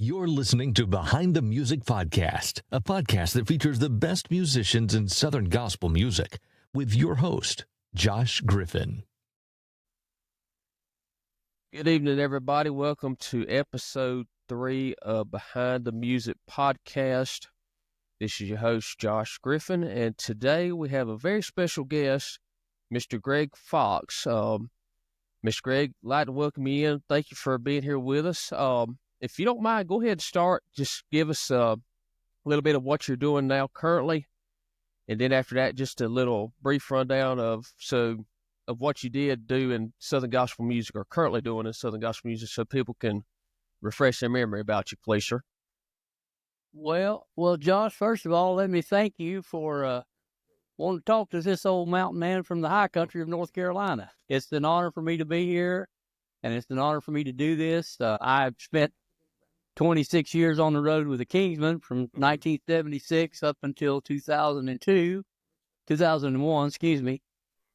You're listening to Behind the Music Podcast, a podcast that features the best musicians in Southern gospel music, with your host, Josh Griffin. Good evening, everybody. Welcome to episode 3 of Behind the Music Podcast. This is your host, Josh Griffin, and today we have a very special guest, Mr. Greg Fox. Mr. Greg, I'd like to welcome you in. Thank you for being here with us. If you don't mind, go ahead and start. Just give us a little bit of what you're doing now currently, and then after that, just a little brief rundown of what you did do in Southern gospel music or currently doing in Southern gospel music so people can refresh their memory about you, please, sir. Well, Josh, first of all, let me thank you for wanting to talk to this old mountain man from the high country of North Carolina. It's an honor for me to be here, and it's an honor for me to do this. I've spent 26 years on the road with the Kingsmen from 1976 up until 2001,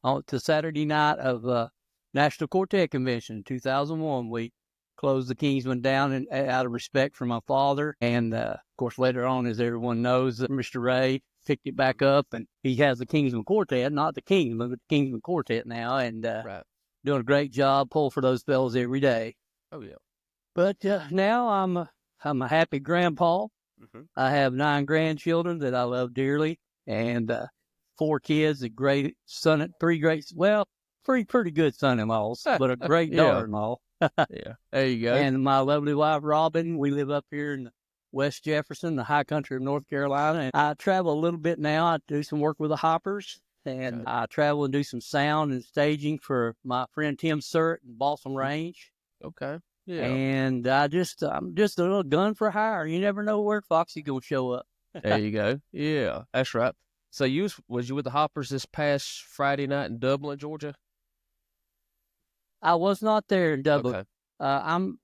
on to Saturday night of National Quartet Convention in 2001. We closed the Kingsmen down and out of respect for my father. And, of course, later on, as everyone knows, Mr. Ray picked it back up, and he has the Kingsmen Quartet, not the Kingsmen, but the Kingsmen Quartet now, and Right. doing a great job, pull for those fellas every day. Oh, yeah. But now I'm a happy grandpa. Mm-hmm. I have 9 grandchildren that I love dearly, and 4 kids, three pretty good son-in-laws, but a great Yeah. daughter-in-law. Yeah, there you go. And my lovely wife, Robin. We live up here in West Jefferson, the high country of North Carolina. And I travel a little bit now. I do some work with the Hoppers, and Okay. I travel and do some sound and staging for my friend Tim Surt and Balsam Range. Okay. Yeah. And I'm just a little gun for hire. You never know where Foxy's gonna show up. There you go. Yeah, that's right. So was you with the Hoppers this past Friday night in Dublin, Georgia? I was not there in Dublin. Okay. I'm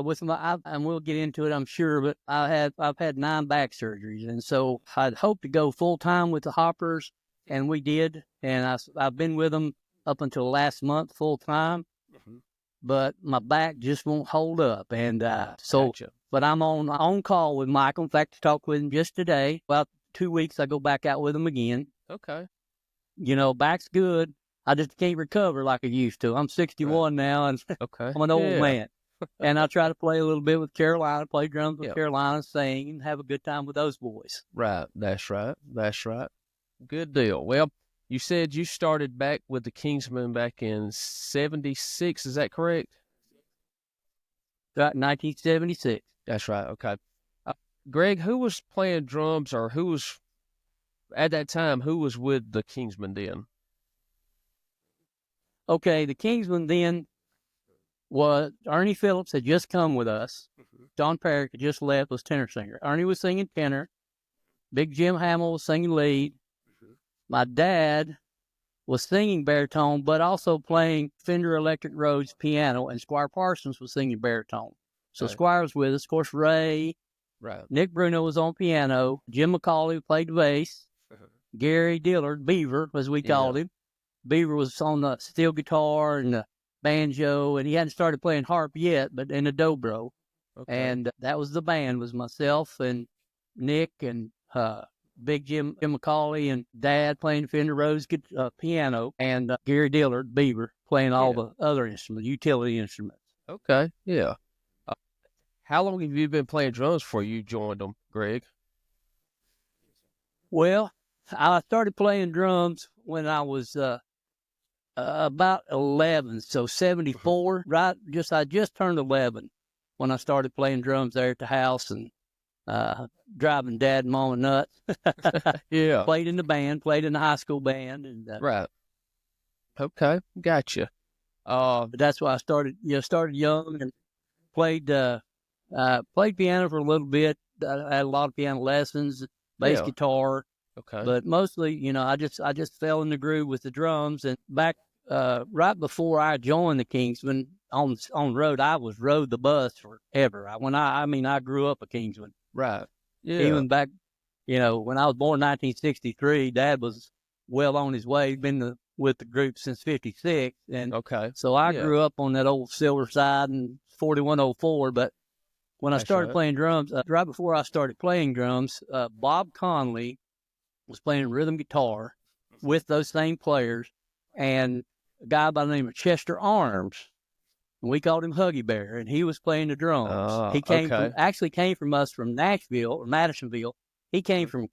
with and we'll get into it, I'm sure. But I've had 9 back surgeries, and so I'd hoped to go full time with the Hoppers, and we did. And I've been with them up until last month full time, Mm-hmm. but my back just won't hold up, and so. Gotcha. But I'm on call with Michael. In fact, I talked with him just today. About 2 weeks, I go back out with him again. Okay. You know, back's good. I just can't recover like I used to. I'm 61 now, and Okay. I'm an old Yeah. man. And I try to play a little bit with Carolina, play drums with Yep. Carolina, sing, and have a good time with those boys. Right. That's right. That's right. Good deal. Well, you said you started back with the Kingsmen back in 76. Is that correct? Right, 1976. That's right. Okay. Greg, who was playing drums, or who was at that time? Who was with the Kingsmen then? Okay, the Kingsmen then was Ernie Phillips had just come with us. Mm-hmm. John Perrick had just left, was tenor singer. Ernie was singing tenor. Big Jim Hamill was singing lead. Mm-hmm. My dad was singing baritone, but also playing Fender Electric Rhodes piano, and Squire Parsons was singing baritone. So Okay. Squire was with us. Of course, Ray, Right. Nick Bruno was on piano. Jim McCauley played bass. Uh-huh. Gary Dillard, Beaver, as we called him. Beaver was on the steel guitar and the banjo, and he hadn't started playing harp yet, but in the dobro. Okay. And that was the band, was myself and Nick and Big Jim McCauley and Dad playing Fender Rhodes piano, and Gary Dillard, Beaver, playing all the other instruments, utility instruments. Okay. Yeah. How long have you been playing drums before you joined them, Greg? Well, I started playing drums when I was about 11, so 74. I just turned 11 when I started playing drums there at the house and driving Dad and Mama nuts. Yeah. Played in the band, played in the high school band, and Right. Okay. Gotcha. but that's why I started. Started young and played piano for a little bit. I had a lot of piano lessons, bass Yeah. guitar. Okay. But mostly, I just fell in the groove with the drums. And back right before I joined the Kingsmen on the road, I was rode the bus forever. I grew up a Kingsman. Right. Yeah. Even back, when I was born in 1963, Dad was well on his way. He'd been with the group since '56, and Okay. so I Yeah. grew up on that old Silver Side and 4104. But when I That's started right. playing drums, right before I started playing drums, Bob Conley was playing rhythm guitar with those same players, and a guy by the name of Chester Arms, and we called him Huggy Bear, and he was playing the drums. He came Okay. from us from Nashville or Madisonville. He came from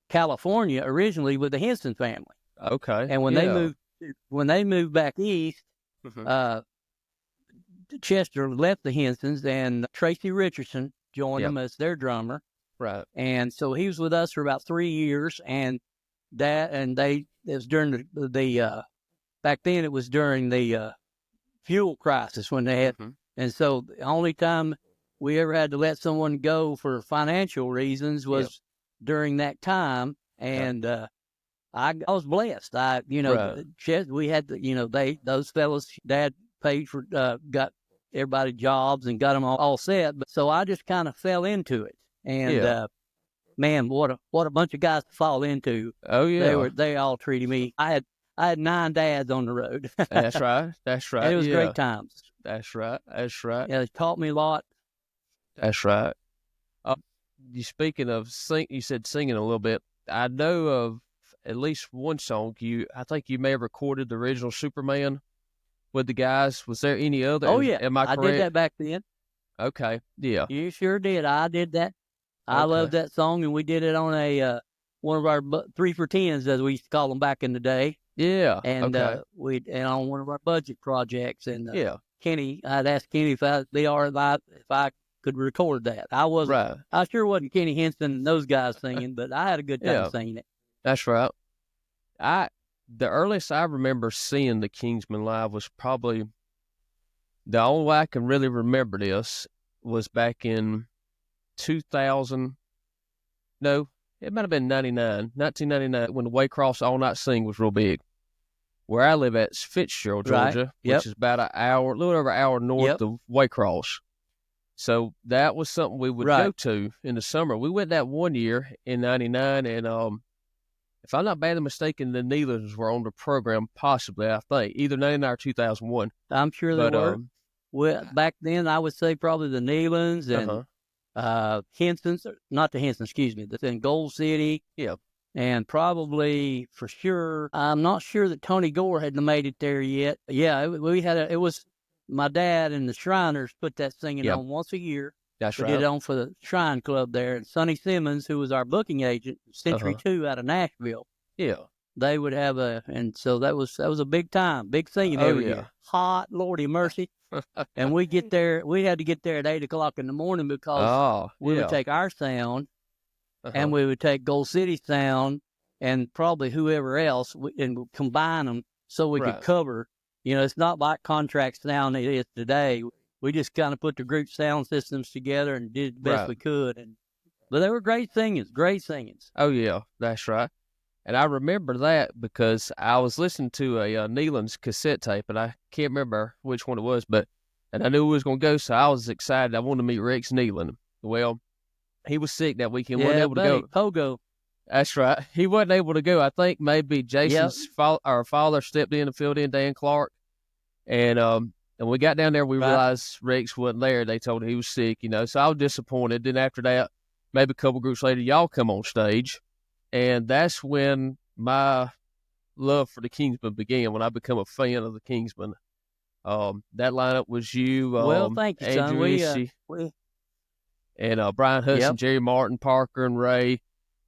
California originally with the Henson family, Okay. and when they moved back east, Mhm. Chester left the Hensons, and Tracy Richardson joined them as their drummer. Right. And so he was with us for about 3 years, and it was during the back then it was during the fuel crisis when they had, and so the only time we ever had to let someone go for financial reasons was during that time, and I was blessed. Right. We had those fellas, Dad paid for, got everybody jobs and got them all set, but so I just kind of fell into it, and Yeah. man, what a bunch of guys to fall into. Oh yeah. They all treated me. I had 9 dads on the road. That's right. That's And right. it was Yeah. great times. That's right. That's right. Yeah, they taught me a lot. That's right. You speaking of you said singing a little bit. I know of at least one song. I think you may have recorded the original Superman with the guys. Was there any other? Oh yeah, Am I I correct? did that back then. Okay. Yeah. You sure did. I did that. I Okay. love that song, and we did it on a one of our 3 for 10s, as we used to call them back in the day. Yeah. And Okay. and on one of our budget projects, and Yeah. Kenny, I'd asked Kenny if I could record that. Right. I sure wasn't Kenny Henson and those guys singing, but I had a good time singing it. That's right. The earliest I remember seeing the Kingsmen live was probably the only way I can really remember this was back in 2000. No, it might have been 1999, when the Waycross All Night Sing was real big. Where I live at is Fitzgerald, Georgia, which is about a little over an hour north of Waycross. So that was something we would go to in the summer. We went that one year in 99, and if I'm not badly mistaken, the Nealons were on the program, possibly, I think, either 99 or 2001. I'm sure they were. Well, back then, I would say probably the Nealons and Hensons, not the Hensons, excuse me, in Gold City. Yeah. And probably, for sure, I'm not sure that Tony Gore hadn't made it there yet. Yeah, it was my dad and the Shriners put that singing on once a year. That's right. We did it on for the Shrine Club there. And Sonny Simmons, who was our booking agent, Century 2 out of Nashville. Yeah. They would have and so that was a big time, big singing every year. Hot, Lordy mercy. And we had to get there at 8 o'clock in the morning because we would take our sound and we would take Gold City sound and probably whoever else and combine them so we could cover. It's not like contract sound it is today. We just kind of put the group sound systems together and did the best we could. But they were great singings. Oh, yeah, that's right. And I remember that because I was listening to a Nealon's cassette tape, and I can't remember which one it was, and I knew we was going to go, so I was excited. I wanted to meet Rex Nealon. Well, he was sick that weekend, wasn't able to go. Pogo. That's right. He wasn't able to go. I think maybe Jason's our father stepped in and filled in, Dan Clark. And we got down there, we realized Rex wasn't there. They told him he was sick, so I was disappointed. Then after that, maybe a couple groups later, y'all come on stage. And that's when my love for the Kingsmen began, when I became a fan of the Kingsmen. That lineup was you. Well, thank you, Andrew son. And Brian Hudson, Jerry Martin, Parker, and Ray.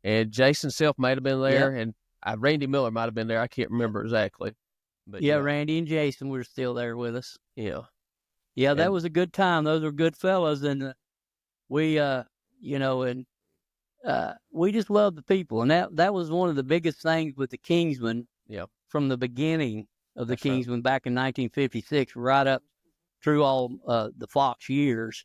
And Jason Self might have been there, and Randy Miller might have been there. I can't remember exactly. But Randy and Jason were still there with us. Yeah. Yeah, that was a good time. Those were good fellas, and we, we just loved the people. And that was one of the biggest things with the Kingsmen from the beginning of the Kingsmen back in 1956, right up through all the Fox years.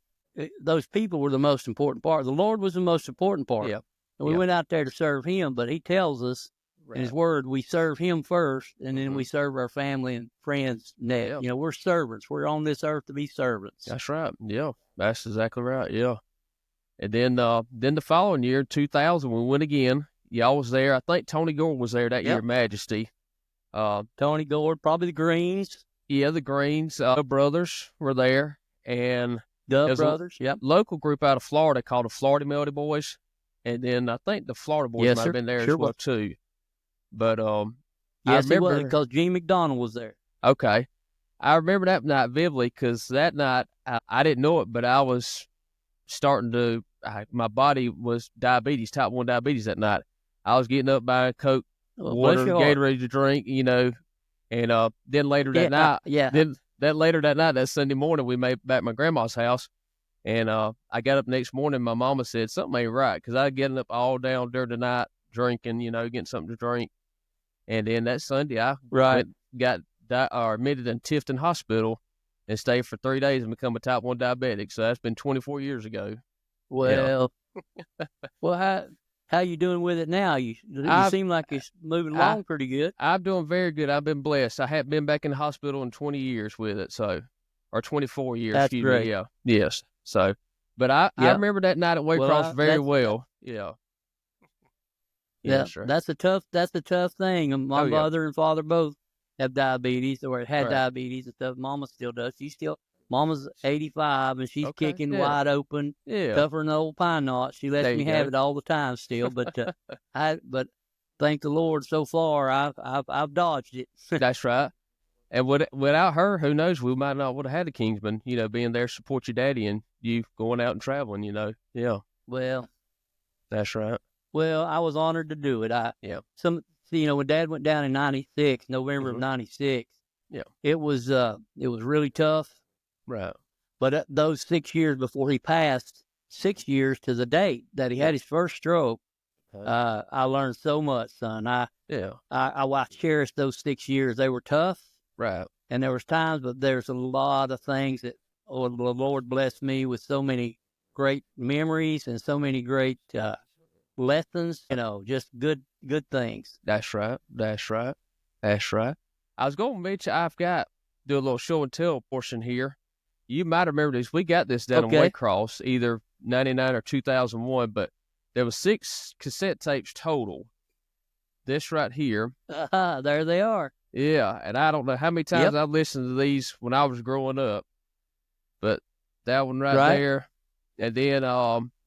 Those people were the most important part. The Lord was the most important part. Yeah. And we went out there to serve him, but he tells us in his word, we serve him first, and then we serve our family and friends next. We're servants. We're on this earth to be servants. That's right. Yeah, that's exactly right. Yeah. And then the following year, 2000, we went again. Y'all was there. I think Tony Gore was there that year, Majesty. Tony Gore, probably the Greens. Yeah, the Greens. Brothers were there. And Dove Brothers, yep. Local group out of Florida called the Florida Melody Boys. And then I think the Florida Boys might have been there as well, too. But yes, I remember because Gene McDonald was there. Okay. I remember that night vividly because that night, I didn't know it, but I was starting to, my body was diabetes, type 1 diabetes that night. I was getting up buying Coke, water, Gatorade to drink, and then later that night, that Sunday morning, we made back my grandma's house, and I got up the next morning, my mama said, something ain't right, because I was getting up all down during the night, drinking, getting something to drink, and then that Sunday, I got admitted in Tifton Hospital and stayed for 3 days and become a type 1 diabetic. So that's been 24 years ago. Well, well, how you doing with it now? You seem like it's moving along pretty good. I'm doing very good. I've been blessed. I haven't been back in the hospital in 20 years with it, or 24 years. That's great. Me. Yeah. Yes. So, but I remember that night at Waycross very well. Yeah. Yeah, sure. That's a tough thing. My mother and father both have diabetes or had diabetes and stuff. Mama still does. Mama's 85 and she's kicking wide open, covering the old pine knot. She lets me have it all the time still, but but thank the Lord so far I've dodged it. That's right. And without her, who knows? We might not would have had a Kingsman, being there to support your daddy and you going out and traveling, Yeah. Well, that's right. Well, I was honored to do it. When Dad went down in '96, November of '96, it was really tough. Right. But those 6 years before he passed, 6 years to the date that he had his first stroke, I learned so much, son. I cherished those 6 years. They were tough. Right. And there was times, but there's a lot of things that the Lord blessed me with so many great memories and so many great lessons, just good things. That's right. I was going to mention, do a little show and tell portion here. You might remember this. We got this down in Waycross, either 99 or 2001, but there was 6 cassette tapes total. This right here. There they are. Yeah, and I don't know how many times I've listened to these when I was growing up, but that one right there. And then,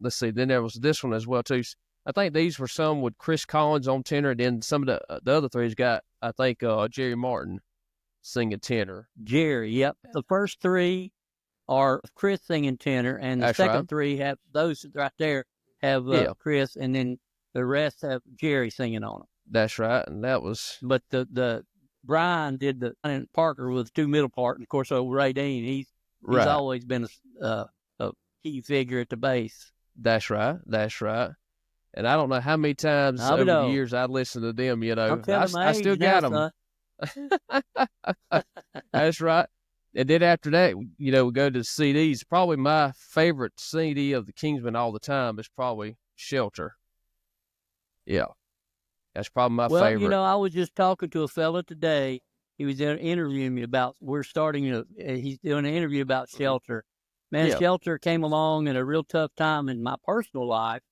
let's see, then there was this one as well, too. I think these were some with Chris Collins on tenor, and then some of the other three's got, I think, Jerry Martin singing tenor. Jerry, yep. The first 3 are Chris singing tenor, and the second 3 have, those right there have Chris, and then the rest have Jerry singing on them. That's right, and that was... But the Brian did and Parker was 2 middle part, and of course, Ray Dean, he's always been a key figure at the bass. That's right. And I don't know how many times over the years I listened to them, I still got them. That's right. And then after that, we go to the CDs. Probably my favorite CD of the Kingsmen all the time is probably Shelter. Yeah. That's probably my favorite. Well, I was just talking to a fella today. He was interviewing me about, he's doing an interview about Shelter. Man, Shelter came along in a real tough time in my personal life.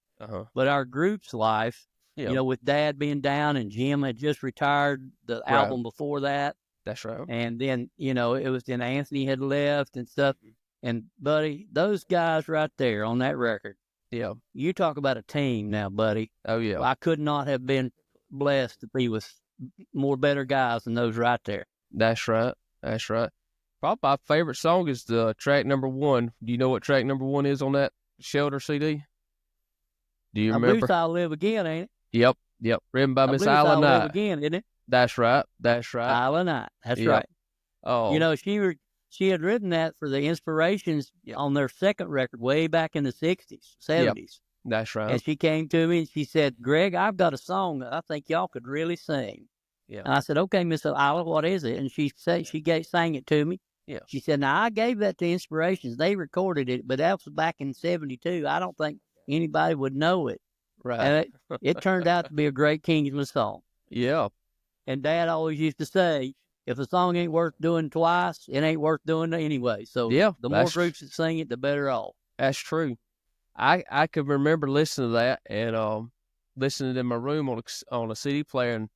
But our group's life, with Dad being down and Jim had just retired the album before that. That's right. And then, it was then Anthony had left and stuff. And, buddy, those guys right there on that record. Yeah. You talk about a team now, buddy. Oh, yeah. I could not have been blessed to be with more better guys than those right there. That's right. Probably my favorite song is the track number 1. Do you know what track number 1 is on that Shelter CD? Do you remember? I believe I'll Live Again, ain't it? Yep. Written by Miss Isla Knight. I'll Live Again, isn't it? That's right. Isla Knight. That's right. Oh. She had written that for the Inspirations on their second record way back in the 60s, 70s. Yep. That's right. And she came to me and she said, Greg, I've got a song that I think y'all could really sing. Yeah. And I said, okay, Miss Isla, what is it? And she sang it to me. Yeah. She said, now I gave that to Inspirations. They recorded it, but that was back in 72. I don't think anybody would know it. Right. And it turned out to be a great Kingsman song. Yeah. And Dad always used to say, if a song ain't worth doing twice, it ain't worth doing anyway. So the more groups that sing it, the better off. That's true. I could remember listening to that and listening in my room on a CD player. And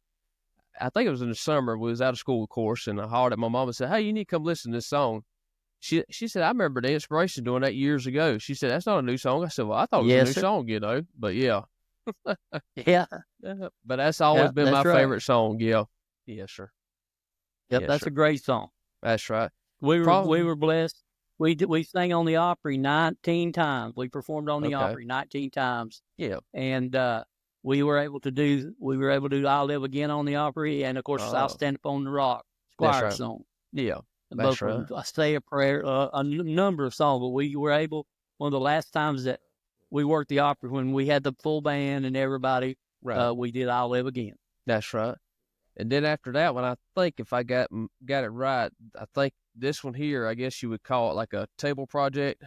I think it was in the summer. We was out of school, of course, and I hollered at my mom and said, hey, you need to come listen to this song. she said, I remember the Inspiration doing that years ago. She said, that's not a new song. I said, well, I thought it was a new song, you know. But yeah. Yeah. But that's always been my that's right. favorite song. Yeah. Yes, sir. Yep, Yes, that's sir. a great song. That's right. We were blessed. We sang on the Opry 19 times. We performed on the Opry 19 times. Yeah. And we were able to do I Live Again on the Opry, and of course I'll Stand Up on the Rock, Squire song. Yeah. And both of them, I Say a Prayer, a number of songs. But we were able, one of the last times that we worked the Opry, when we had the full band and everybody, we did I'll Live Again. That's right. And then after that one, I think if I got it right, I think this one here, I guess you would call it like a table project.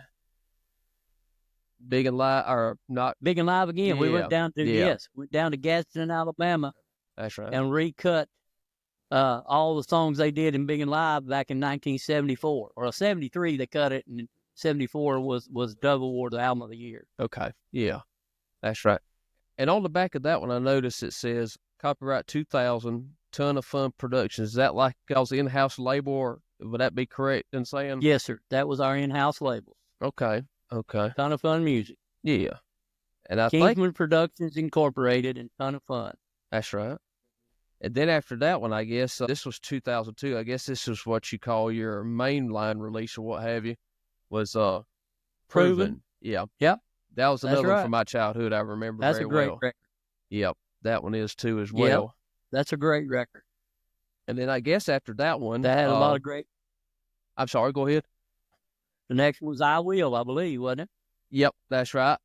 Big and Live, or not? Big and Live Again. Yeah. We went down to Gadsden, Alabama. That's right. And recut all the songs they did in Big and Live back in 1974. Or 73 they cut it, and 74 was Dove Award the Album of the Year. Okay. Yeah. That's right. And on the back of that one, I noticed it says copyright 2000, Ton of Fun Productions. Is that like y'all's in-house label, or would that be correct in saying? Yes, sir. That was our in-house label. Okay. Ton of Fun Music. Yeah. And I Kingsmen Productions Incorporated and Ton of Fun. That's right. And then after that one, I guess, this was 2002. I guess this is what you call your mainline release or what have you, was Proven. Yeah. Yep. That was another one from my childhood I remember very well. That's a great record. Yep. That one is too as well. Yep. That's a great record. And then I guess after that one, that had a lot of great. I'm sorry, go ahead. The next one was I Will, I believe, wasn't it? Yep, that's right.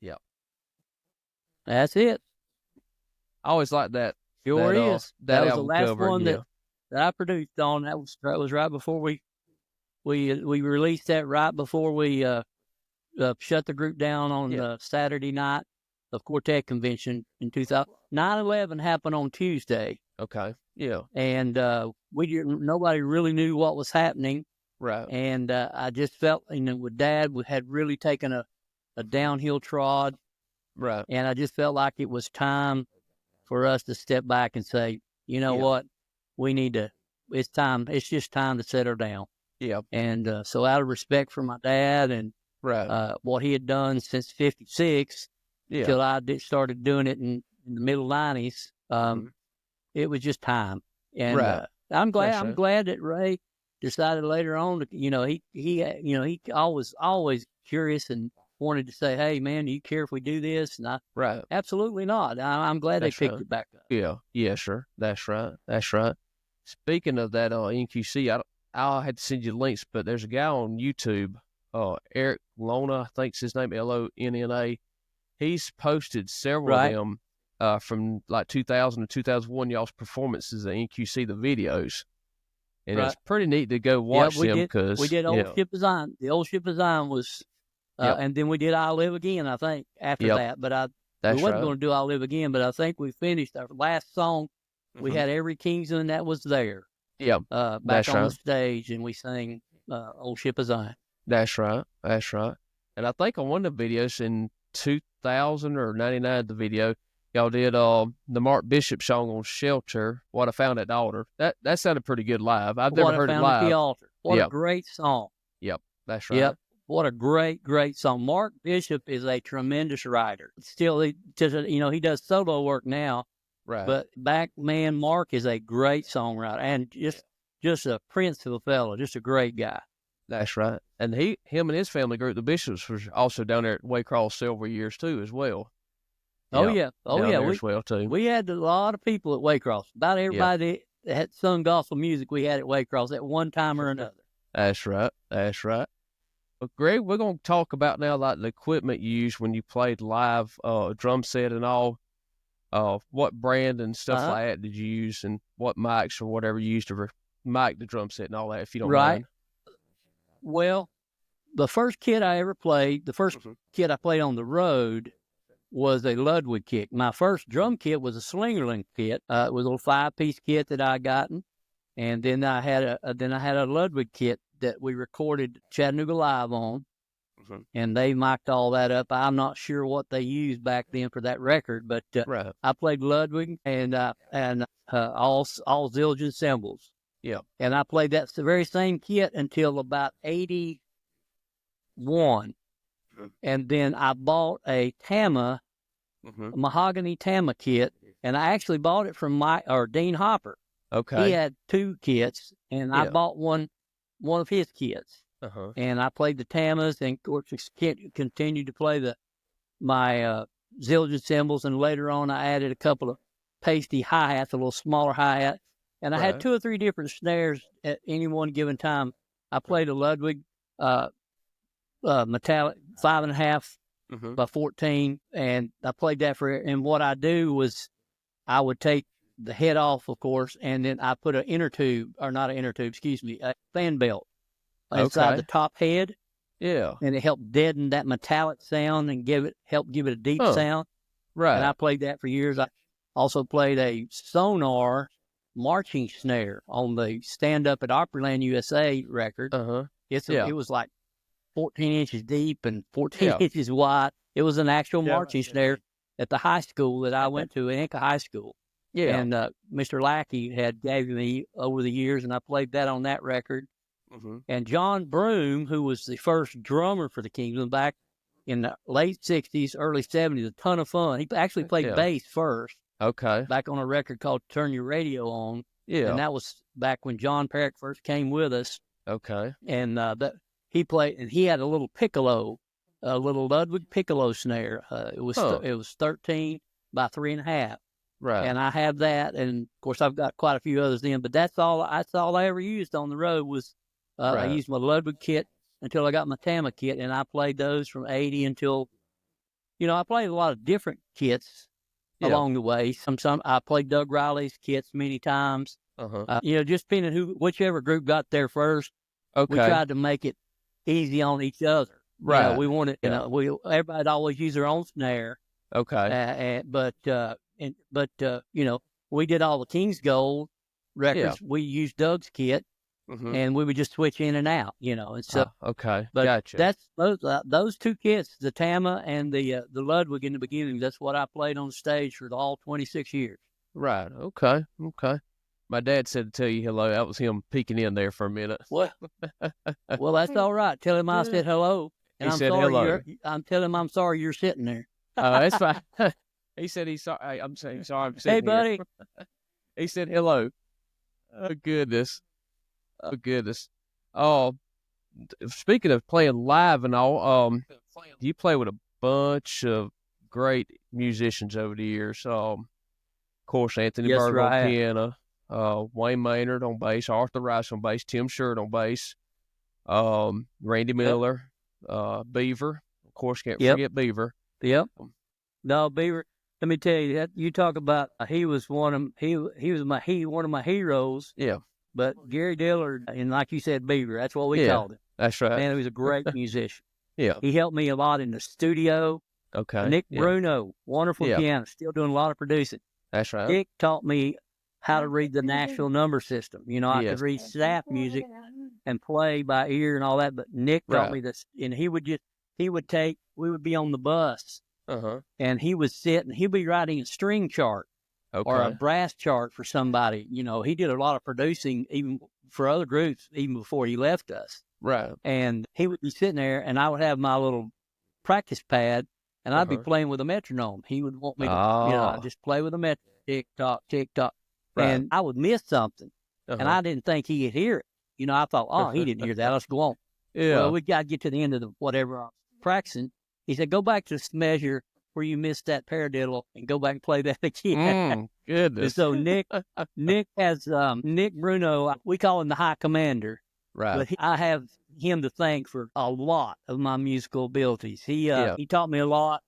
Yep. That's it. I always liked that. Sure is. That was the last cover, one that I produced on. That was right before we released that, right before we shut the group down on Saturday night of Quartet Convention in 2000. 9/11 happened on Tuesday. Okay. Yeah. And nobody really knew what was happening. Right. And I just felt, with Dad, we had really taken a downhill trod. Right. And I just felt like it was time for us to step back and say, you know what, we need to. It's time. It's just time to settle down. Yeah. And so, out of respect for my dad and what he had done since '56, till I started doing it in the middle '90s, it was just time. And I'm glad that Ray decided later on to, he always curious and wanted to say, hey man, do you care if we do this? And absolutely not. I'm glad they picked it back up. Yeah, sure. That's right. Speaking of that NQC, I'll have to send you links, but there's a guy on YouTube, Eric Lona, I think's his name, Lonna. He's posted several of them from like 2000 to 2001, y'all's performances at NQC, the videos. And it's pretty neat to go watch them, because we did Old Ship Design. The Old Ship Design was, and then we did I Live Again, I think, after that. But we wasn't going to do I Live Again, but I think we finished our last song. We had every Kingsman that was there. Back on the stage, and we sang Old Ship Design. That's right. And I think on one of the videos in 2000 or 99, the video, y'all did the Mark Bishop song on Shelter, What I Found at the Altar. That sounded pretty good live. I've never heard it live. At the Altar. What a great song. Yep, that's right. Yep, what a great song. Mark Bishop is a tremendous writer. Still, he does solo work now. Right. But Mark is a great songwriter and just a prince of a fellow, just a great guy. That's right. And him and his family group, the Bishops, was also down there at Waycross several years too, as well. Oh yeah. We had a lot of people at Waycross. About everybody that had sung gospel music, we had at Waycross at one time or another. That's right. Well, Greg, we're going to talk about now like the equipment you used when you played live, drum set and all. What brand and stuff like that did you use, and what mics or whatever you used to mic the drum set and all that, if you don't mind. Well, the first kit I ever played, the first kit I played on the road was a Ludwig kit. My first drum kit was a Slingerland kit. It was a little 5-piece kit that I gotten, and then I had a Ludwig kit that we recorded Chattanooga Live on. And they mic'd all that up. I'm not sure what they used back then for that record, but I played Ludwig and all Zildjian cymbals. Yeah. And I played that the very same kit until about 81. And then I bought a Tama, a mahogany Tama kit, and I actually bought it from Dean Hopper. Okay. He had 2 kits, and I bought one of his kits. And I played the Tamas, and of course continued to play my Zildjian cymbals, and later on I added a couple of pasty hi-hats, a little smaller hi-hat. And I had 2 or 3 different snares at any one given time. I played a Ludwig metallic 5.5 by 14, and I played that and what I do was I would take the head off, of course, and then I put a fan belt inside the top head. Yeah. And it helped deaden that metallic sound and help give it a deep sound. Right. And I played that for years. I also played a Sonar marching snare on the Stand Up at Opryland USA record. It was like 14 inches deep and 14 inches wide. It was an actual marching snare at the high school that I went to, Inca High School. Yeah. And Mr. Lackey had gave me over the years, and I played that on that record. And John Broom, who was the first drummer for the Kingsmen back in the late 60s, early 70s, a ton of fun. He actually played bass first. Okay. Back on a record called Turn Your Radio On. Yeah. And that was back when John Perrick first came with us. Okay. And he played, and he had a little piccolo, a little Ludwig piccolo snare. It was 13 by 3.5. Right. And I have that, and of course I've got quite a few others then. But that's all I ever used on the road was I used my Ludwig kit until I got my Tama kit, and I played those from 80 until, I played a lot of different kits along the way. Some I played Doug Riley's kits many times. Just depending whichever group got there first. Okay. We tried to make it easy on each other. Right. We wanted, everybody'd always use their own snare. Okay. But we did all the King's Gold records. We used Doug's kit. And we would just switch in and out, and so. Okay, but gotcha. That's those 2 kits, the Tama and the Ludwig in the beginning. That's what I played on stage for all 26 years. Right. Okay. My dad said to tell you hello. That was him peeking in there for a minute. Well, that's all right. Tell him I said hello. And He said hello. I'm telling him I'm sorry you're sitting there. That's fine. He said he's sorry. I'm saying sorry. I'm sitting Hey, buddy. here. He said hello. Oh goodness. Oh, speaking of playing live and all, you play with a bunch of great musicians over the years. Of course, Anthony Berg on piano, Wayne Maynard on bass, Arthur Rice on bass, Tim Sherritt on bass, Randy Miller, Beaver. Of course, can't forget Beaver. Yep. No, Beaver. Let me tell you that you talk about he was one of my heroes. Yeah. But Gary Dillard, and like you said, Beaver, that's what we called him. That's right. Man, he was a great musician. Yeah. He helped me a lot in the studio. Okay. Nick Bruno, wonderful pianist, still doing a lot of producing. That's right. Nick taught me how to read the Nashville number system. I could read staff music and play by ear and all that, but Nick taught me this, and we would be on the bus, and he would sit and he'd be writing a string chart. Or a brass chart for somebody. He did a lot of producing even for other groups even before he left us. Right. And he would be sitting there, and I would have my little practice pad, and I'd be playing with a metronome. He would want me to, just play with a metronome, tick-tock, tick-tock. Right. And I would miss something, and I didn't think he'd hear it. I thought, he didn't hear that. Let's go on. Yeah. Well, we got to get to the end of whatever I was practicing. He said, go back to this measure where you missed that paradiddle and go back and play that again. Goodness. And so Nick has Nick Bruno. We call him the High Commander. Right. But I have him to thank for a lot of my musical abilities. He taught me a lot.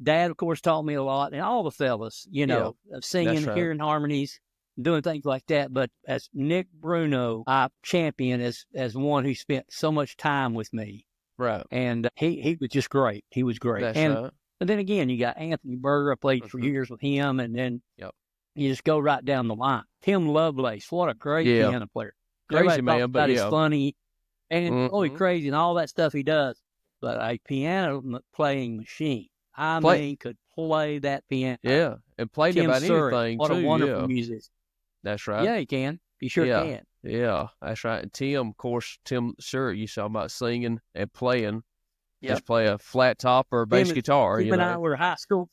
Dad, of course, taught me a lot, and all the fellas, of singing, hearing harmonies, doing things like that. But as Nick Bruno, I champion as one who spent so much time with me. Right. And he was just great. He was great. That's right. And then again, you got Anthony Berger. I played for years with him, and then you just go right down the line. Tim Lovelace, what a great piano player. Crazy man, but he's funny and he's crazy and all that stuff he does. But a piano playing machine. I mean, could play that piano. Yeah, and played about anything what too. A wonderful musician. That's right. Yeah, he can. He sure can. Yeah, that's right. And Tim, of course, Tim Stewart, you saw about singing and playing. Yep. Just play a flat top or a bass guitar. Tim and I were high school.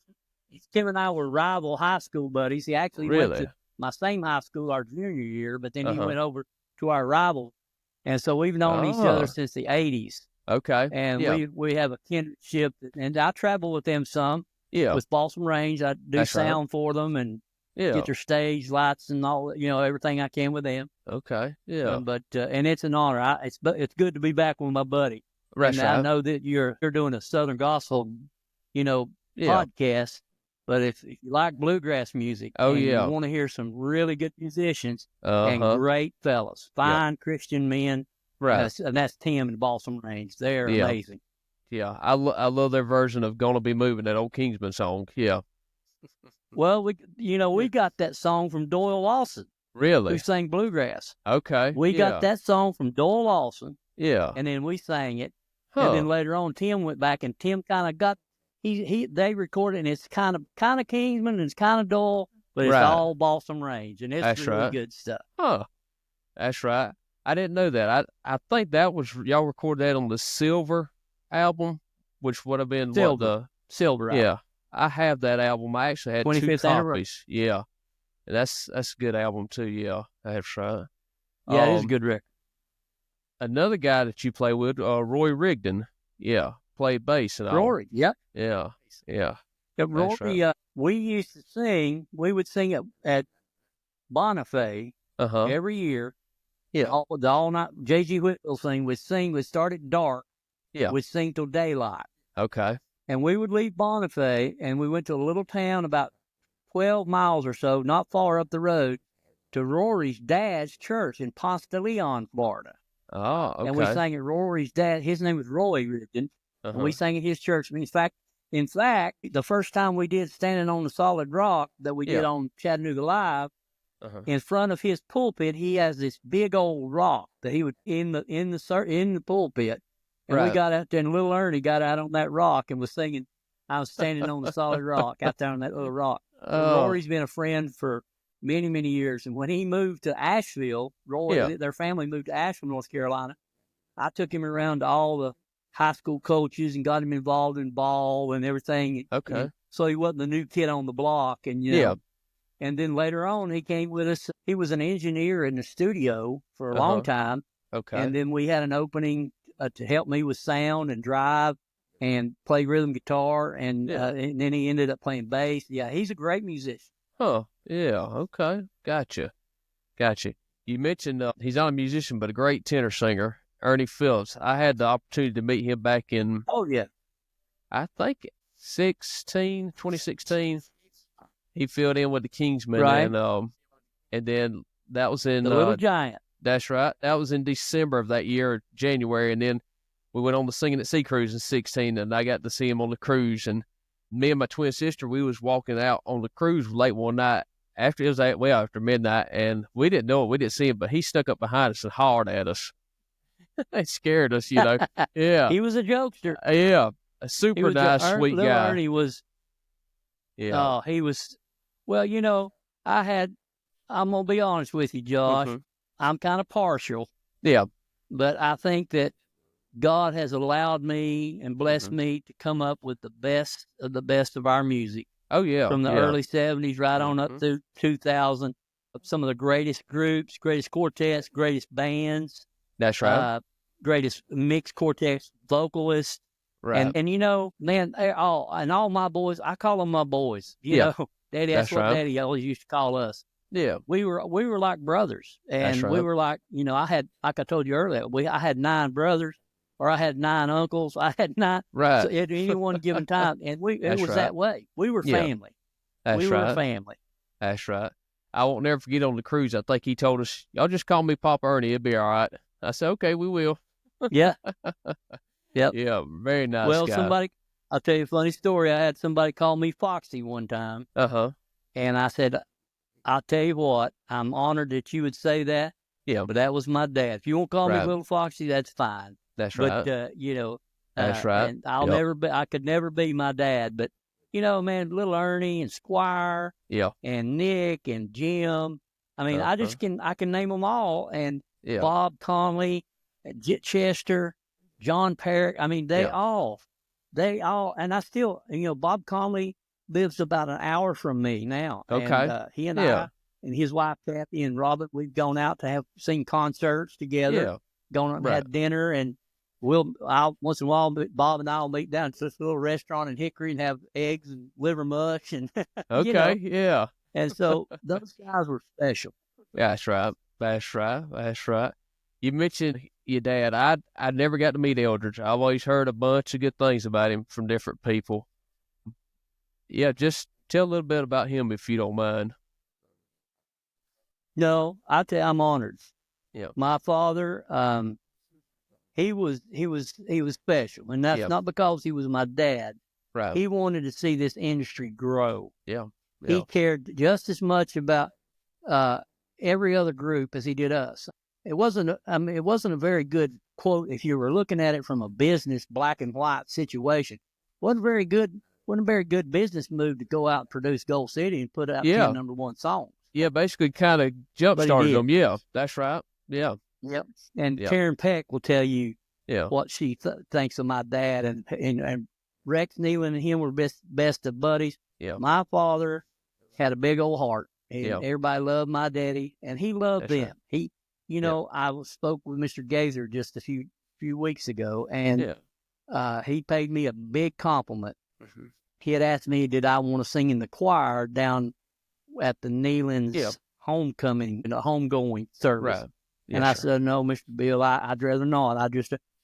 Tim and I were rival high school buddies. He actually went Really? to my same high school our junior year, but then he Uh-huh. went over to our rival. And so we've known each other Ah. since the 80s. Okay. And Yeah. we have a kinship. And I travel with them some. Yeah. With Balsam Range, I do That's right. sound for them and Yeah. get their stage lights and all, everything I can with them. Okay. Yeah. But and it's an honor. It's good to be back with my buddy. That's And right. I know that you're doing a Southern gospel, Yeah. podcast. But if you like bluegrass music, Oh, and yeah. you want to hear some really good musicians and Uh-huh. great fellas, fine Christian men, Right. and that's Tim and Balsam Range. They're Yeah. amazing. Yeah. I love their version of "Gonna Be Moving," that old Kingsmen song. Yeah. Well, we got that song from Doyle Lawson, who Really? sang bluegrass. Okay. We yeah. got that song from Doyle Lawson, Yeah. and then we sang it. Huh. And then later on, Tim went back, and Tim kind of got they recorded, and it's kind of Kingsman, and it's kind of Doyle, but it's Right. all Balsam Range, and it's That's really right. good stuff. Huh. That's right. I didn't know that. I think that was y'all recorded that on the Silver album, which would have been Silver. Yeah. I have that album. I actually had 25th 2 anniversary. copies. Yeah. And that's a good album too. Yeah. That's right. Yeah, it is a good record. Another guy that you play with, Roy Rigdon. Yeah. Played bass and all. Rory, yep. Yeah. Yeah. Yep, Rory, That's right. we used to sing. We would sing at Bonifay Uh-huh. every year. Yeah. All night. J.G. Whitfield sing. We'd sing. We'd start at dark. Yeah. We'd sing till daylight. Okay. And we would leave Bonifay, and we went to a little town about 12 miles or so, not far up the road, to Rory's dad's church in Ponce de Leon, Florida. Oh, okay. And we sang at Rory's dad. His name was Roy Rigdon. Uh-huh. And we sang at his church. In fact, the first time we did Standing on the Solid Rock that we did on Chattanooga Live, Uh-huh. in front of his pulpit, he has this big old rock that he would in the pulpit. And we Right. got out there, and little Ernie got out on that rock and was singing, "I was standing on the solid rock," out there on that little rock. Oh. Rory's been a friend for many, many years. And when he moved to Asheville, their family moved to Asheville, North Carolina. I took him around to all the high school coaches and got him involved in ball and everything. Okay. And so he wasn't the new kid on the block. And, Yeah. And then later on, he came with us. He was an engineer in the studio for a long time. Okay. And then we had an opening to help me with sound and drive and play rhythm guitar. And then he ended up playing bass. Yeah, he's a great musician. Huh. Yeah. Okay. Gotcha. You mentioned he's not a musician, but a great tenor singer, Ernie Phillips. I had the opportunity to meet him back in, I think, 2016. He filled in with the Kingsmen. Right. And then that was in The Little Giant. That's right. That was in December of that year, January. And then we went on the Singing at Sea cruise in 2016, and I got to see him on the cruise. And me and my twin sister, we was walking out on the cruise late one night after midnight, and we didn't know it. We didn't see him, but he snuck up behind us and hollered at us. It scared us, Yeah. He was a jokester. Yeah. A super nice, sweet little guy. Ernie was. Yeah. Oh, he was. Well, I'm gonna be honest with you, Josh. Mhm. I'm kind of partial. Yeah. But I think that God has allowed me and blessed me to come up with the best of our music. Oh, yeah. From the early 70s right on up through 2000. Some of the greatest groups, greatest quartets, greatest bands. That's right. Greatest mixed quartets, vocalists. Right. And man, all my boys, I call them my boys. Daddy, that's what right. Daddy always used to call us. Yeah. We were like brothers, and That's right. we were like, I had, like I told you earlier, I had 9 brothers, or I had 9 uncles. I had 9. Right. So at any one given time, and it was right. that way. We were family. That's we right. were a family. That's right. I won't never forget on the cruise. I think he told us, "Y'all just call me Papa Ernie. It'll be all right." I said, "Okay, we will." Yeah. Yep. Yeah. Very nice Well, guy. I'll tell you a funny story. I had somebody call me Foxy one time, Uh-huh. and I said, "I'll tell you what, I'm honored that you would say that. Yeah. But that was my dad. If you won't call me Right. Little Foxy, that's fine. That's right. But That's right. And I could never be my dad. But man, little Ernie and Squire, Yeah. and Nick and Jim, I mean, I can name them all. And Yeah. Bob Conley, Jet Chester, John Parrott. I mean, they all, and I still, Bob Conley lives about an hour from me now. Okay. And he and I and his wife Kathy and Robert, we've gone out to have seen concerts together. Yeah. Gone out and had dinner, and once in a while Bob and I'll meet down to this little restaurant in Hickory and have eggs and liver mush and Okay. Yeah. And so those guys were special. That's right. That's right. That's right. You mentioned your dad. I never got to meet Eldridge. I've always heard a bunch of good things about him from different people. Yeah, just tell a little bit about him if you don't mind. No, I tell you, I'm honored. Yeah. My father, he was special, and that's not because he was my dad. Right. He wanted to see this industry grow. Yeah. He cared just as much about every other group as he did us. It wasn't a very good quote if you were looking at it from a business black and white situation. Wasn't a very good business move to go out and produce Gold City and put out 10 number one songs. Yeah, basically kind of jump-started them. Yeah, that's right. Yeah. Yep. And Karen Peck will tell you what she thinks of my dad. And Rex Nealon and him were best of buddies. Yeah. My father had a big old heart. Everybody loved my daddy, and he loved them. Right. I spoke with Mr. Gaither just a few weeks ago, and he paid me a big compliment. Mm-hmm. He had asked me, did I want to sing in the choir down at the Nealon's homegoing service. Right. And I said, no, Mr. Bill, I'd rather not.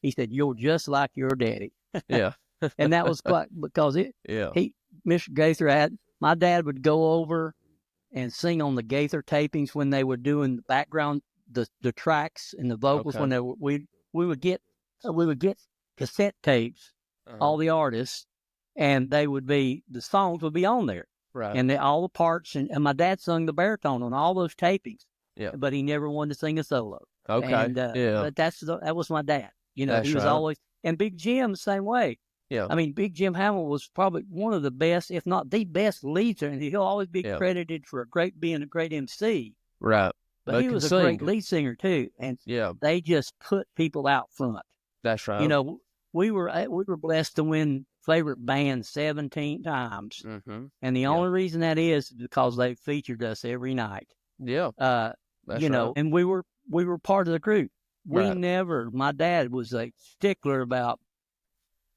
He said, you're just like your daddy. Yeah. And that was quite, because Mr. Gaither my dad would go over and sing on the Gaither tapings when they were doing the background, the tracks and the vocals. When we would get cassette tapes, all the artists, and the songs would be on there. Right. And all the parts, and my dad sung the baritone on all those tapings. Yeah. But he never wanted to sing a solo. Okay. And, but that was my dad. He was always, and Big Jim the same way. Yeah. I mean, Big Jim Hamill was probably one of the best, if not the best lead singer, and he'll always be credited for being a great MC. Right. But he was a great lead singer too, and they just put people out front. That's right. We were blessed to win favorite band 17 times, and the only reason that is because they featured us every night. Yeah. That's right. And we were part of the group. My dad was a stickler about,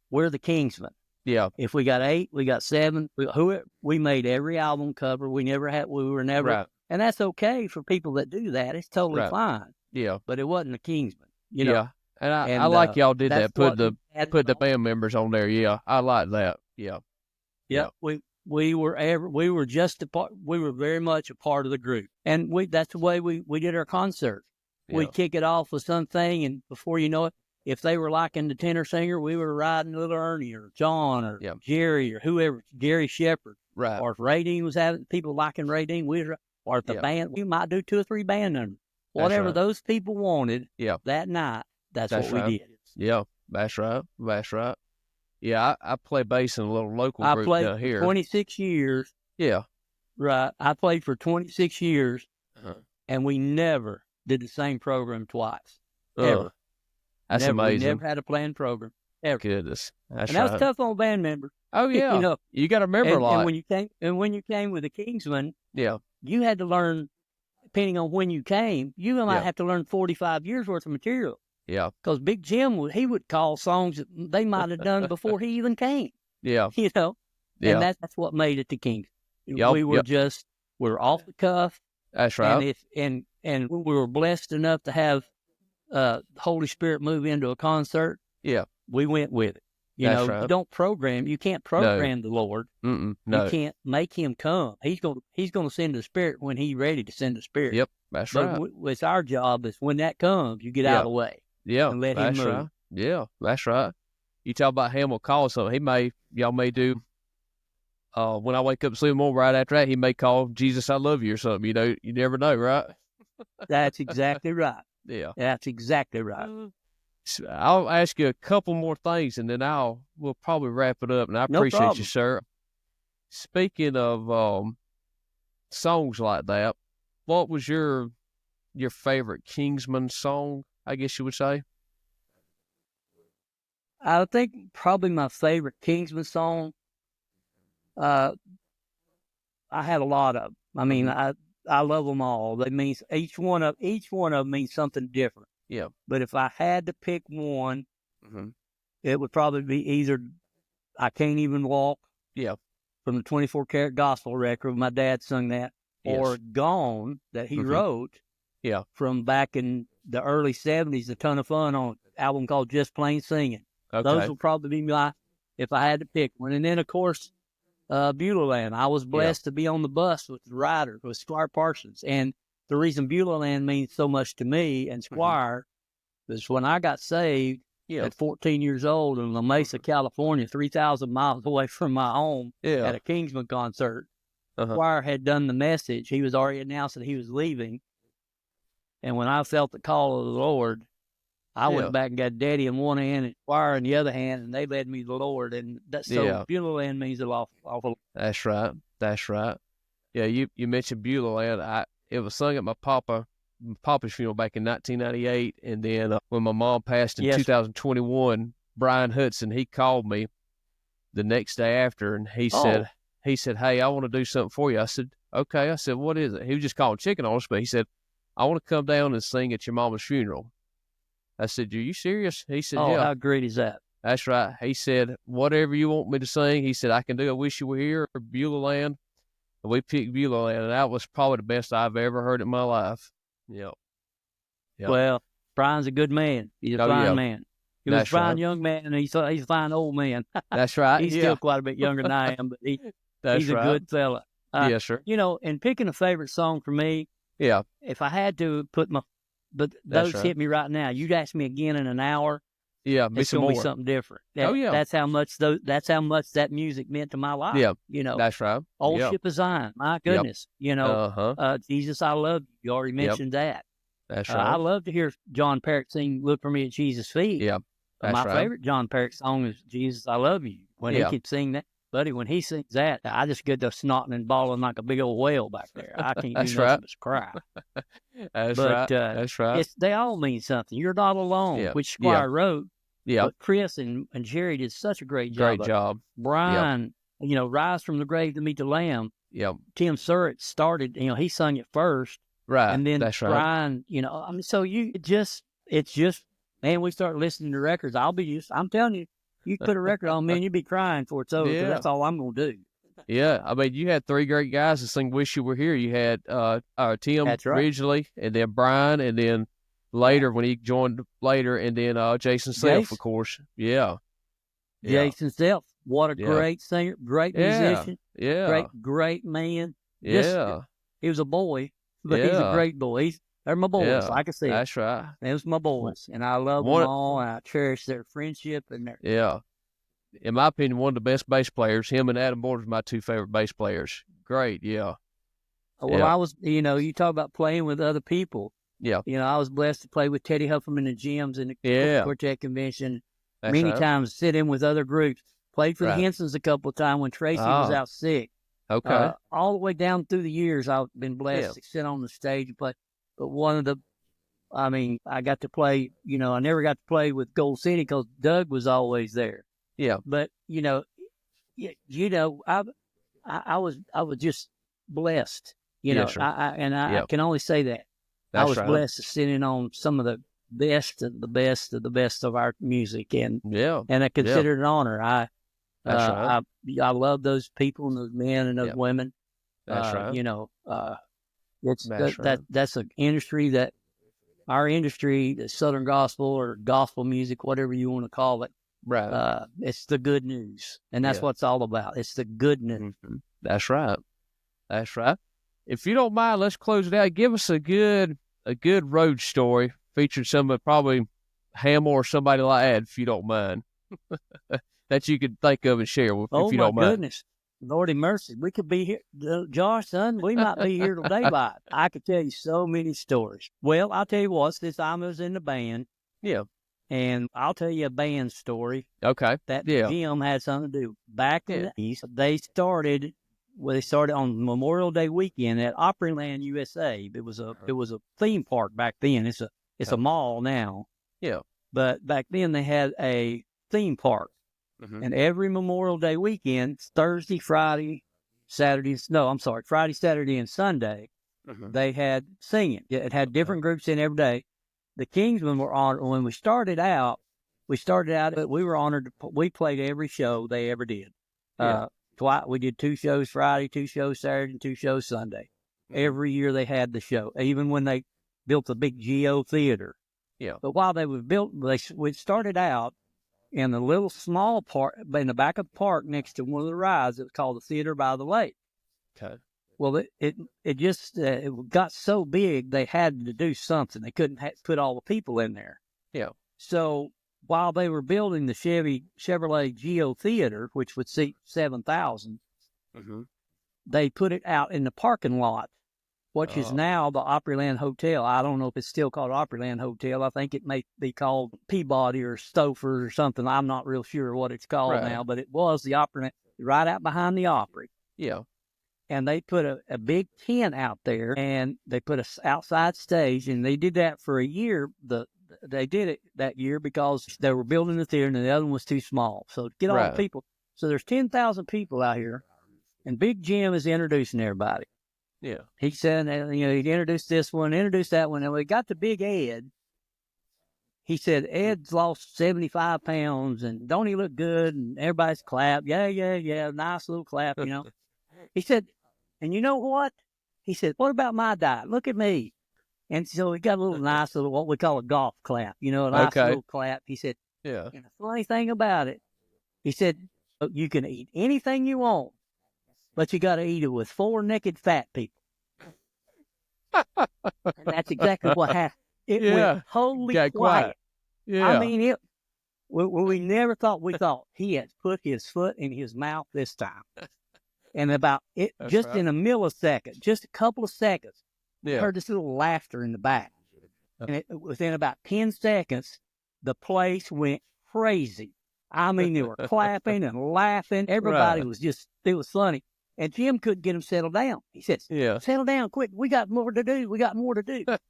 we're the Kingsmen. Yeah. If we got 8, we got 7. We made every album cover. We were never, and that's okay for people that do that. It's totally fine. Yeah. But it wasn't the Kingsmen, Yeah. And I like y'all did that. Put the band members on there. Yeah. I like that. Yeah. Yeah. We were just a part. We were very much a part of the group, and that's the way we did our concerts. Yeah. We'd kick it off with something, and before you know it, if they were liking the tenor singer, we were riding Little Ernie or John or Jerry or whoever, Gary Shepard. Right. Or if Ray Dean was having people liking Ray Dean, or if the band, we might do 2 or 3 band numbers. Whatever those people wanted that night, that's what we did. Yeah, that's right. That's right. Yeah, I play bass in a little local group down here. I played for 26 years. Yeah. Right. I played for 26 years, and we never did the same program twice. Ever. That's amazing. We never had a planned program. Ever. Goodness. That's and that was tough on band members. Oh, yeah. You got to remember a lot. And when you came with the Kingsmen, you had to learn, depending on when you came, you might have to learn 45 years worth of material. Yeah. Because Big Jim, he would call songs that they might have done before he even came. Yeah. And that's what made it the Kings. We were we're off the cuff. That's right. And we were blessed enough to have the Holy Spirit move into a concert. Yeah. We went with it. You don't program. You can't program the Lord. No. You can't make him come. He's going to send the Spirit when he's ready to send the Spirit. Yep. That's right. It's our job is when that comes, you get out of the way. Yeah, and let him move. Right. Yeah, that's right. You talk about him will call something. Y'all may do. When I wake up and sleep in the morning, right after that, he may call Jesus, I love you or something. You never know, right? That's exactly right. Yeah, that's exactly right. So I'll ask you a couple more things, and then we'll probably wrap it up. And I appreciate you, sir. Speaking of songs like that, what was your favorite Kingsmen song, I guess you would say? I think probably my favorite Kingsman song. I had a lot of 'em. I mean, I love them all. They mean each one of them means something different. Yeah. But if I had to pick one, Mm-hmm. it would probably be either "I Can't Even Walk" Yeah. from the 24 Karat Gospel record. My dad sung that, or Yes. "Gone" that he wrote. Yeah. From back in the early 70s, A Ton of Fun on an album called Just Plain Singing. Okay. Those will probably be my, if I had to pick one. And then, of course, Beulah Land. I was blessed to be on the bus with the rider, with Squire Parsons. And the reason Beulah Land means so much to me and Squire is when I got saved at 14 years old in La Mesa, California, 3,000 miles away from my home at a Kingsman concert. Squire had done the message. He was already announced that he was leaving. And when I felt the call of the Lord, I went back and got Daddy in one hand and Squire in the other hand, and they led me to the Lord. And that's so Beulah Land means an awful. That's right. That's right. Yeah, you mentioned Beulah Land. It was sung at my papa's funeral back in 1998, and then when my mom passed in 2021, Brian Hudson, he called me the next day after, and he said, "Hey, I want to do something for you." I said, "Okay." I said, "What is it?" He was just calling chicken on us, but he said, "I want to come down and sing at your mama's funeral." I said, "Are you serious?" He said, "Yeah." How great is that? That's right. He said, "Whatever you want me to sing," he said, "I can do I Wish You Were Here or Beulah Land." And we picked Beulah Land, and that was probably the best I've ever heard in my life. Yep. Well, Brian's a good man. He's a fine man. He was a fine young man, and he's a fine old man. That's right. He's still quite a bit younger than I am, but he's a good fella. Yes, sir. And picking a favorite song for me, if I had to put but those hit me right now. You'd ask me again in an hour. Yeah, it's gonna be something different. That's how much that music meant to my life. Yeah, that's right. Old Ship of Zion. My goodness, Jesus, I Love You. You already mentioned that. That's right. I love to hear John Parrott sing "Look for Me at Jesus' Feet." Yeah, my favorite John Parrott song is "Jesus, I Love You." When he can sing that. Buddy, when he sings that, I just get to snotting and bawling like a big old whale back there. I can't do nothing but cry. That's right. That's right. They all mean something. You're Not Alone, which Squire wrote. Yeah. But Chris and Jerry did such a great job. Great job. Brian, Rise from the Grave to Meet the Lamb. Yeah. I'm Surratt started, he sung it first. Right. And then that's right. Brian, so it's just, man, we start listening to records. I'm telling you, you put a record on, man, you'd be crying before it's over. Yeah. That's all I'm going to do. Yeah. I mean, you had three great guys that sing Wish You Were Here. You had Tim originally, and then Brian, and then later when he joined later, and then Jason Self, of course. Yeah. Jason Self. What a great singer, great musician. Yeah. Great man. Yeah. He was a boy, but he's a great boy. They're my boys, like I said. That's right. It was my boys, and I love them all, and I cherish their friendship and their... Yeah. In my opinion, one of the best bass players. Him and Adam Borders are my two favorite bass players. Great, yeah. Well, I was, you talk about playing with other people. Yeah. I was blessed to play with Teddy Huffman in the gyms and the Quartet Convention. That's many right. times sit in with other groups. Played for the Hensons a couple of times when Tracy was out sick. Okay. All the way down through the years, I've been blessed to sit on the stage and play. But I got to play, I never got to play with Gold City because Doug was always there. Yeah. But, I was just blessed, I can only say that. I was blessed to sit in on some of the best of the best of the best of our music, and I consider it an honor. I love those people and those men and those women. That's right. That's an industry that our industry, the Southern gospel or gospel music, whatever you want to call it. Right. It's the good news, and that's what it's all about. It's the good news. Mm-hmm. That's right. That's right. If you don't mind, let's close it out. Give us a good road story featuring somebody, probably Hamill or somebody like that, if you don't mind, that you could think of and share if you don't mind. Oh, my goodness. Lordy mercy. We could be here, Josh, son, we might be here till daylight. I could tell you so many stories. Well, I'll tell you what, since I was in the band. Yeah. And I'll tell you a band story. Okay. That Jim had something to do. Back in the East, they started they started on Memorial Day weekend at Opryland, USA. It was a theme park back then. It's a mall now. Yeah. But back then they had a theme park. Mm-hmm. And every Memorial Day weekend, Friday, Saturday, and Sunday, they had singing. It had different groups in every day. The Kingsmen were honored. When we started out, we were honored. We played every show they ever did. Yeah. We did 2 shows Friday, 2 shows Saturday, and 2 shows Sunday. Every year they had the show, even when they built the big Geo Theater. Yeah. But while they were built, we started out in a little small park, in the back of the park next to one of the rides. It was called the Theater by the Lake. Okay. Well, it got so big they had to do something. They couldn't put all the people in there. Yeah. So while they were building the Chevrolet Geo Theater, which would seat 7,000, they put it out in the parking lot, which is now the Opryland Hotel. I don't know if it's still called Opryland Hotel. I think it may be called Peabody or Stouffer's or something. I'm not real sure what it's called now, but it was the Opryland, right out behind the Opry. Yeah. And they put a big tent out there, and they put an outside stage, and they did that for a year. They did it that year because they were building the theater, and the other one was too small. So to get all the people, so there's 10,000 people out here, and Big Jim is introducing everybody. Yeah. He said, he'd introduce this one, introduce that one, and when we got to Big Ed, he said, Ed's lost 75 pounds, and don't he look good? And everybody's clapped. Yeah, nice little clap, He said, and you know what? He said, what about my diet? Look at me. And so we got a little nice little, what we call a golf clap, a nice little clap. He said, yeah. And the funny thing about it, he said, you can eat anything you want, but you got to eat it with 4 naked fat people. And that's exactly what happened. It went totally quiet. Yeah. I mean, we never thought, he had put his foot in his mouth this time. And about it, in a millisecond, just a couple of seconds, we heard this little laughter in the back. And within about 10 seconds, the place went crazy. I mean, they were clapping and laughing. Everybody was it was funny. And Jim couldn't get him settled down. He said, settle down quick. We got more to do.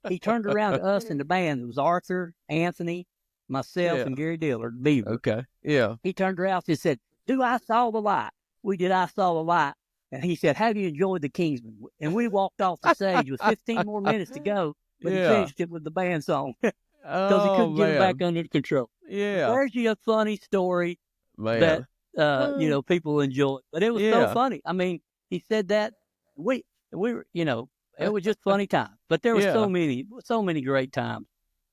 He turned around to us in the band. It was Arthur, Anthony, myself, and Gary Dillard, Beaver. Okay. Yeah. He turned around and said, do I Saw the Light? We did I Saw the Light. And he said, have you enjoyed the Kingsmen? And we walked off the stage with 15 more minutes to go, but he finished it with the band song because he couldn't get it back under control. Yeah. There's you a funny story that, people enjoy. But it was so funny. I mean, he said that we were, it was just funny times. But there were so many great times.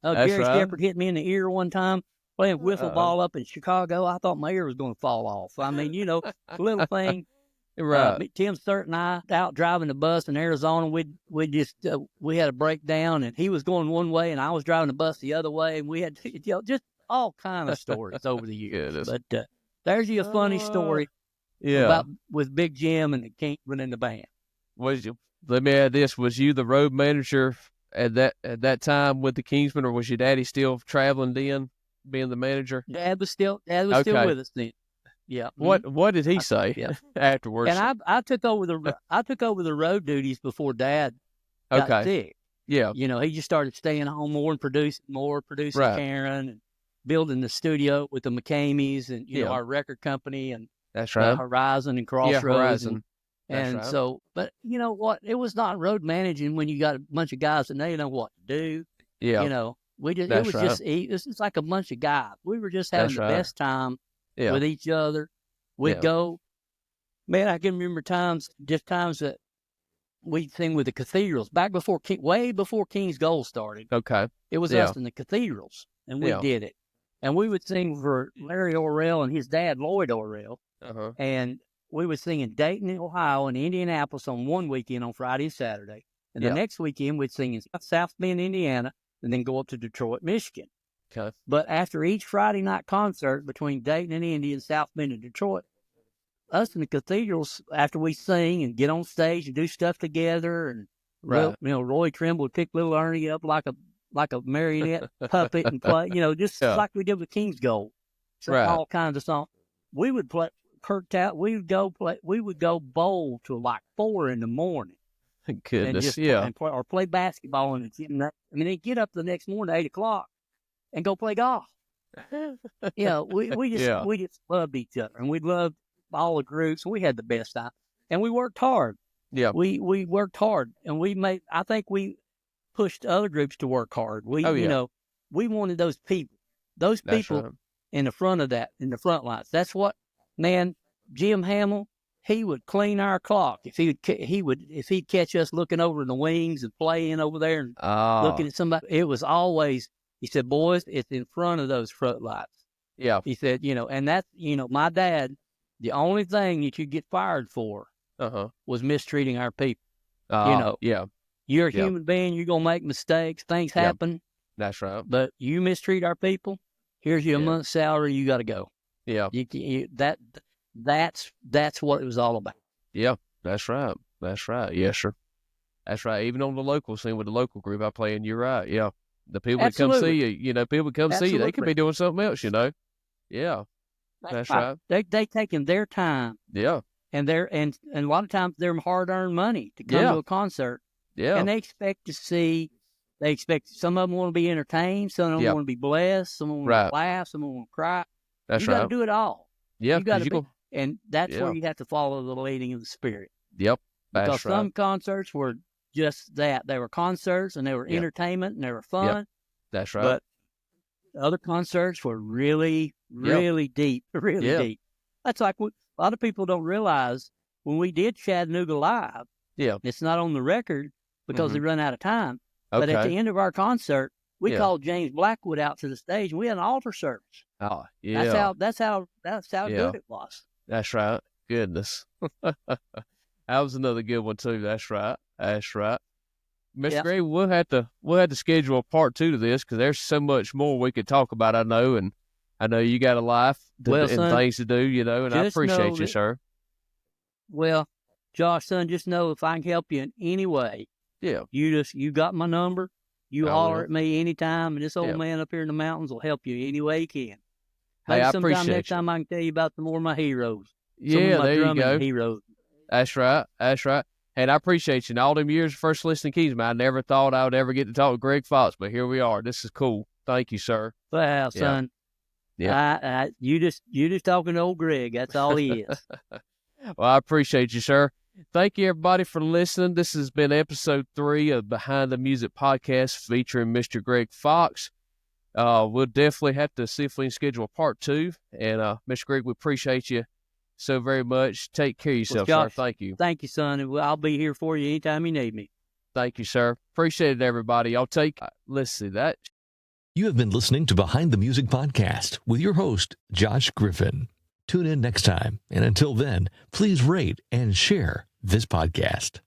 Gary Shepard hit me in the ear one time playing wiffle ball up in Chicago. I thought my ear was going to fall off. I mean, little thing. Right. Tim Sturt and I out driving the bus in Arizona. We had a breakdown, and he was going one way, and I was driving the bus the other way, and we had just all kind of stories over the years. But there's you a funny story about with Big Jim and the Kingsmen and the band. Let me add this: was you the road manager at that time with the Kingsmen, or was your daddy still traveling then, being the manager? Dad was still with us then. Yeah. What did he say afterwards? And I took over the road duties before Dad got sick. Yeah. He just started staying home more and producing Karen and building the studio with the McCameys and our record company and that's right. Horizon and Crossroads. Yeah, Horizon. And so, but you know what? It was not road managing when you got a bunch of guys that know what to do. Yeah. It's like a bunch of guys. We were just having the best time with each other. We'd go, man, I can remember times that we'd sing with the cathedrals way before King's Gold started. Okay. It was us in the cathedrals, and we did it. And we would sing for Larry Orrell and his dad, Lloyd Orrell. And we would sing in Dayton, Ohio, and Indianapolis on one weekend on Friday and Saturday. And the next weekend, we'd sing in South Bend, Indiana, and then go up to Detroit, Michigan. Okay. But after each Friday night concert between Dayton and Indy and South Bend and Detroit, us in the cathedrals, after we sing and get on stage and do stuff together, and Roy Trimble would pick little Ernie up like a marionette puppet and play, like we did with King's Gold. So all kinds of songs. We would perked out. We would go bowl till like 4 a.m. Goodness, and play basketball in the gym. They'd get up the next morning at 8 o'clock and go play golf. We just loved each other, and we loved all the groups. We had the best time, and we worked hard. Yeah, we worked hard, and I think we pushed other groups to work hard. We wanted those people right. in the front lines. That's what, man. Jim Hamill, he would clean our clock if he'd catch us looking over in the wings and playing over there and looking at somebody. It was always, he said, boys, it's in front of those front lights. Yeah. He said, and that's, my dad, the only thing that you get fired for was mistreating our people. Yeah. You're a human being. You're going to make mistakes. Things happen. That's right. But you mistreat our people, here's your month's salary. You got to go. Yeah. That's what it was all about. Yeah, that's right. That's right. Yes, sir. That's right. Even on the local scene with the local group I play in, you're right. Yeah. The people that come see people that come see you, they could be doing something else, Yeah. That's right. They taking their time. Yeah. And and a lot of times they're hard-earned money to come to a concert. Yeah. And they expect some of them want to be entertained, some of them want to be blessed, some of them want to laugh, some of them want to cry. That's you got to do it all. Yeah. You got to and that's where you have to follow the leading of the Spirit. Yep. That's because some concerts were just that. They were concerts and they were entertainment and they were fun. Yep. That's right. But other concerts were really, really deep, really deep. That's like a lot of people don't realize when we did Chattanooga Live. Yeah. It's not on the record because they run out of time. Okay. But at the end of our concert, we called James Blackwood out to the stage and we had an altar service. Oh, yeah. That's how good it was. That's right. Goodness. That was another good one too. That's right. That's right. Mr. Gray, we'll have to schedule a part 2 to this because there's so much more we could talk about. I know you got a life and things to do, and I appreciate you, sir. Well, Josh, son, just know if I can help you in any way, you got my number. You holler at me anytime, and this old man up here in the mountains will help you any way he can. Hey, I appreciate sometime next time I can tell you about some more of my heroes. Yeah, there you go. Heroes. That's right. That's right. And I appreciate you. In all them years of first listening to Kingsmen, I never thought I would ever get to talk to Greg Fox, but here we are. This is cool. Thank you, sir. Well, son, you just talking to old Greg. That's all he is. Well, I appreciate you, sir. Thank you, everybody, for listening. This has been episode 3 of Behind the Music podcast featuring Mr. Greg Fox. We'll definitely have to see if we can schedule a part 2. And Mr. Greg, we appreciate you so very much. Take care of yourself, Josh, sir. Thank you. Thank you, son. I'll be here for you anytime you need me. Thank you, sir. Appreciate it, everybody. Let's see that. You have been listening to Behind the Music podcast with your host, Josh Griffin. Tune in next time, and until then, please rate and share this podcast.